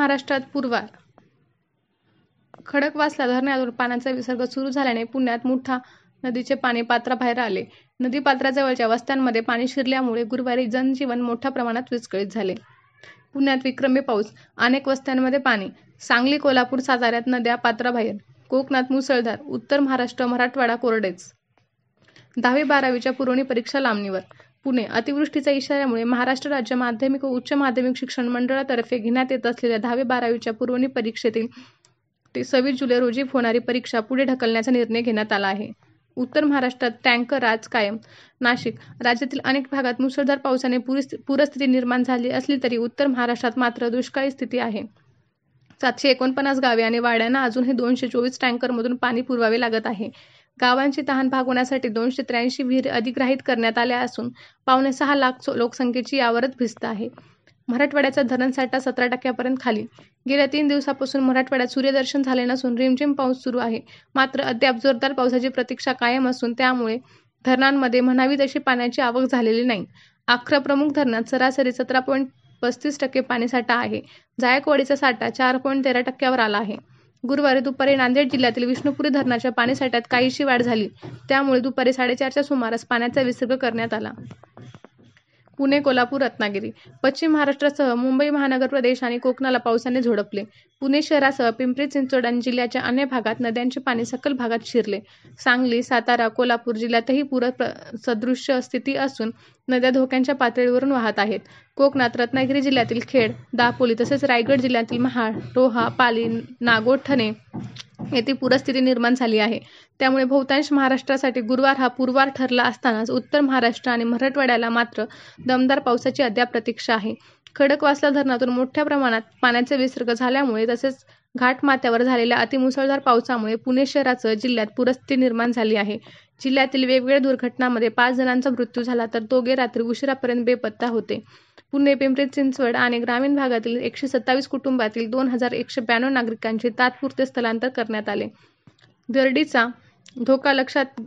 महाराष्ट्रात पूर्वार खडकवासला धरणातून पाण्याचा विसर्ग सुरू झाल्याने पुण्यात मुठा नदीचे पाणी पात्राबाहेर आले. नदीपात्राजवळच्या वस्त्यांमध्ये पाणी शिरल्यामुळे गुरुवारी जनजीवन मोठ्या प्रमाणात विस्कळीत झाले. पुण्यात विक्रमी पाऊस, अनेक वस्त्यांमध्ये पाणी. सांगली, कोल्हापूर, साताऱ्यात नद्या पात्राबाहेर. कोकणात मुसळधार. उत्तर महाराष्ट्र, मराठवाडा कोरडेच. 10वी-12वीच्या पुरवणी परीक्षा लांबणीवर. पुणे अतिवृष्टीच्या इशाऱ्यामुळे महाराष्ट्र राज्य माध्यमिक व उच्च माध्यमिक शिक्षण मंडळातर्फे घेण्यात येत असलेल्या 10वी-12वीच्या पुरवणी परीक्षेतील 26 जुलै रोजी होणारी परीक्षा पुढे ढकलण्याचा निर्णय घेण्यात आला आहे. उत्तर महाराष्ट्रात टँकर राज कायम. नाशिक राज्यातील अनेक भागात मुसळधार पावसाने पूरस्थिती निर्माण झाली असली तरी उत्तर महाराष्ट्रात मात्र दुष्काळी स्थिती आहे. 749 गावे आणि वाड्यांना अजूनही 224 टँकरमधून पाणी पुरवावे लागत आहे. गावांची तहान भागवण्यासाठी 283 विहिरी अधिग्रहित करण्यात आल्या असून 5.25 लाख लोकसंख्येची यावरच भिस्त आहे. मराठवाड्याचा धरणसाठा 17% खाली. गेल्या 3 दिवसापासून मराठवाड्यात सूर्यदर्शन झाले नसून रिमझिम पाऊस सुरू आहे. मात्र अद्याप जोरदार पावसाची प्रतीक्षा कायम असून त्यामुळे धरणांमध्ये म्हणावी तशी पाण्याची आवक झालेली नाही. 11 प्रमुख धरणात सरासरी 17.35% पाणीसाठा आहे. जायकवाडीचा साठा 4.13% आला आहे. गुरुवारी दुपारी नांदेड जिल्ह्यातील विष्णुपुरी धरणाच्या पाणीसाठ्यात काहीशी वाढ झाली. त्यामुळे दुपारी 4:30च्या सुमारास पाण्याचा विसर्ग करण्यात आला. पुणे, कोल्हापूर, रत्नागिरी. पश्चिम महाराष्ट्रासह मुंबई महानगर प्रदेश आणि कोकणाला पावसाने झोडपले. पुणे शहरासह पिंपरी-चिंचवड आणि जिल्ह्याच्या अन्य भागात नद्यांचे पाणी सखल भागात शिरले. सांगली, सातारा, कोल्हापूर जिल्ह्यातही पूरसदृश स्थिती असून नद्या धोक्याच्या पातळीवरून वाहत आहेत. कोकणात रत्नागिरी जिल्ह्यातील खेड, दापोली तसेच रायगड जिल्ह्यातील महाड, रोहा, पाली, नागोठणे येथे पूरस्थिती निर्माण झाली आहे. त्यामुळे बहुतांश महाराष्ट्रासाठी गुरुवार हा पूर्वार ठरला असतानाच उत्तर महाराष्ट्र आणि मराठवाड्याला मात्र दमदार पावसाची अद्याप प्रतीक्षा आहे. खडकवासला धरणातून मोठ्या प्रमाणात पाण्याचा विसर्ग झाल्यामुळे तसेच घाटमाथ्यावर झालेल्या अतिमुसळधार पावसामुळे पुणे शहरासह जिल्ह्यात पूरस्थिती निर्माण झाली आहे. जिल्ह्यातील वेगवेगळ्या दुर्घटनांमध्ये 5 जणांचा मृत्यू झाला तर दोघे रात्री उशिरापर्यंत बेपत्ता होते. पुणे, पिंपरी-चिंचवड आणि ग्रामीण भागातील 127 कुटुंबातील 2192 नागरिकांचे तात्पुरते स्थलांतर करण्यात आले. दरडीचा धोका लक्षात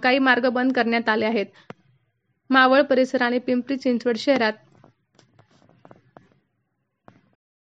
काही मार्ग बंद करण्यात आले आहेत. मावळ परिसर आणि पिंपरी-चिंचवड शहरात